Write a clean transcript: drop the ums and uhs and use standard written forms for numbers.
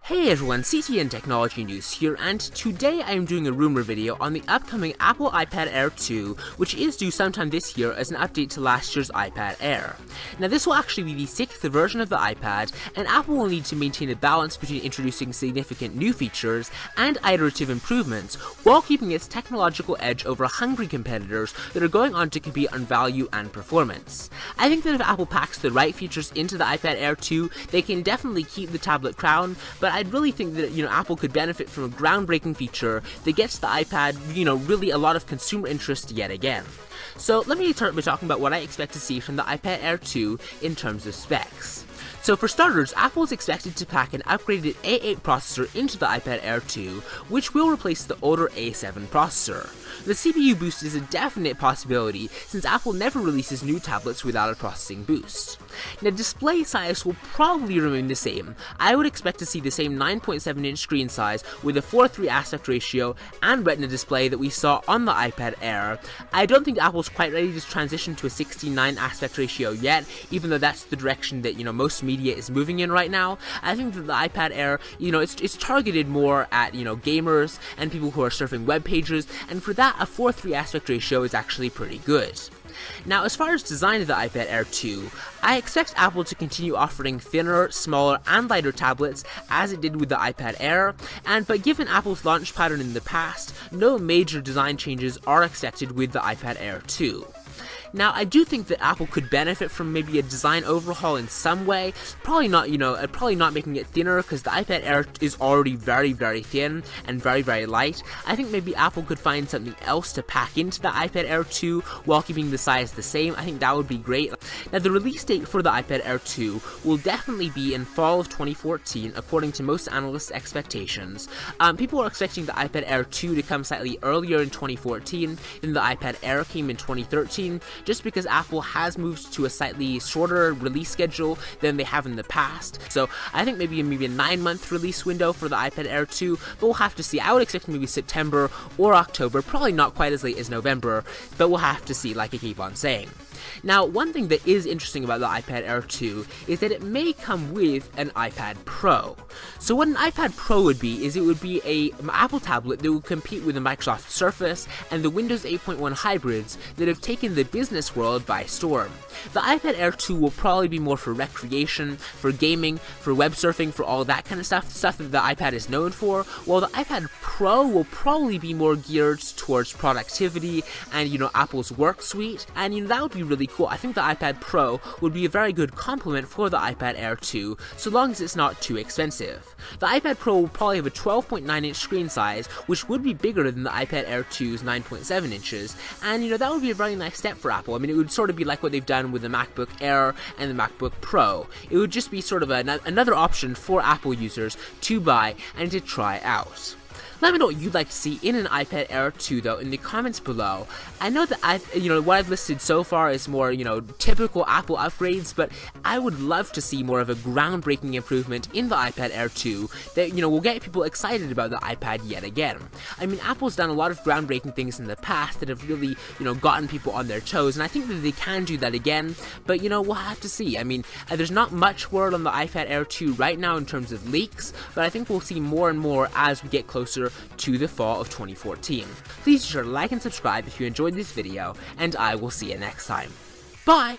Hey everyone, CTNtechnologynews here, and today I am doing a rumor video on the upcoming Apple iPad Air 2, which is due sometime this year as an update to last year's iPad Air. Now this will actually be the 6th version of the iPad, and Apple will need to maintain a balance between introducing significant new features and iterative improvements, while keeping its technological edge over hungry competitors that are going on to compete on value and performance. I think that if Apple packs the right features into the iPad Air 2, they can definitely keep the tablet crown, but I'd really think that, Apple could benefit from a groundbreaking feature that gets the iPad, really a lot of consumer interest yet again. So let me start by talking about what I expect to see from the iPad Air 2 in terms of specs. So for starters, Apple is expected to pack an upgraded A8 processor into the iPad Air 2, which will replace the older A7 processor. The CPU boost is a definite possibility, since Apple never releases new tablets without a processing boost. Now, display size will probably remain the same. I would expect to see the same 9.7-inch screen size with a 4:3 aspect ratio and Retina display that we saw on the iPad Air. I don't think Apple's quite ready to transition to a 16:9 aspect ratio yet, even though that's the direction that, most media is moving in right now. I think that the iPad Air, it's targeted more at, gamers and people who are surfing web pages, and for that, a 4:3 aspect ratio is actually pretty good. Now, as far as design of the iPad Air 2, I expect Apple to continue offering thinner, smaller, and lighter tablets as it did with the iPad Air, but given Apple's launch pattern in the past, no major design changes are expected with the iPad Air 2. Now, I do think that Apple could benefit from maybe a design overhaul in some way. Probably not making it thinner, because the iPad Air is already very, very thin and very, very light. I think maybe Apple could find something else to pack into the iPad Air 2 while keeping the size the same. I think that would be great. Now, the release date for the iPad Air 2 will definitely be in fall of 2014, according to most analysts' expectations. People are expecting the iPad Air 2 to come slightly earlier in 2014 than the iPad Air came in 2013, just because Apple has moved to a slightly shorter release schedule than they have in the past. So I think maybe a 9-month release window for the iPad Air 2, but we'll have to see. I would expect maybe September or October, probably not quite as late as November, but we'll have to see, like I keep on saying. Now, one thing that is interesting about the iPad Air 2 is that it may come with an iPad Pro. So what an iPad Pro would be is it would be an Apple tablet that would compete with the Microsoft Surface and the Windows 8.1 hybrids that have taken the business world by storm. The iPad Air 2 will probably be more for recreation, for gaming, for web surfing, for all that kind of stuff that the iPad is known for, while the iPad Pro will probably be more geared towards productivity and, Apple's work suite, and, that would be really cool. I think the iPad Pro would be a very good complement for the iPad Air 2, so long as it's not too expensive. The iPad Pro will probably have a 12.9-inch screen size, which would be bigger than the iPad Air 2's 9.7 inches, and, that would be a very nice step for Apple. I mean, it would sort of be like what they've done with the MacBook Air and the MacBook Pro. It would just be sort of another option for Apple users to buy and to try out. Let me know what you'd like to see in an iPad Air 2, though, in the comments below. I know that what I've listed so far is more, typical Apple upgrades, but I would love to see more of a groundbreaking improvement in the iPad Air 2 that, will get people excited about the iPad yet again. I mean, Apple's done a lot of groundbreaking things in the past that have really, gotten people on their toes, and I think that they can do that again, but, we'll have to see. I mean, there's not much word on the iPad Air 2 right now in terms of leaks, but I think we'll see more and more as we get closer to the fall of 2014. Please be sure to like and subscribe if you enjoyed this video, and I will see you next time. Bye!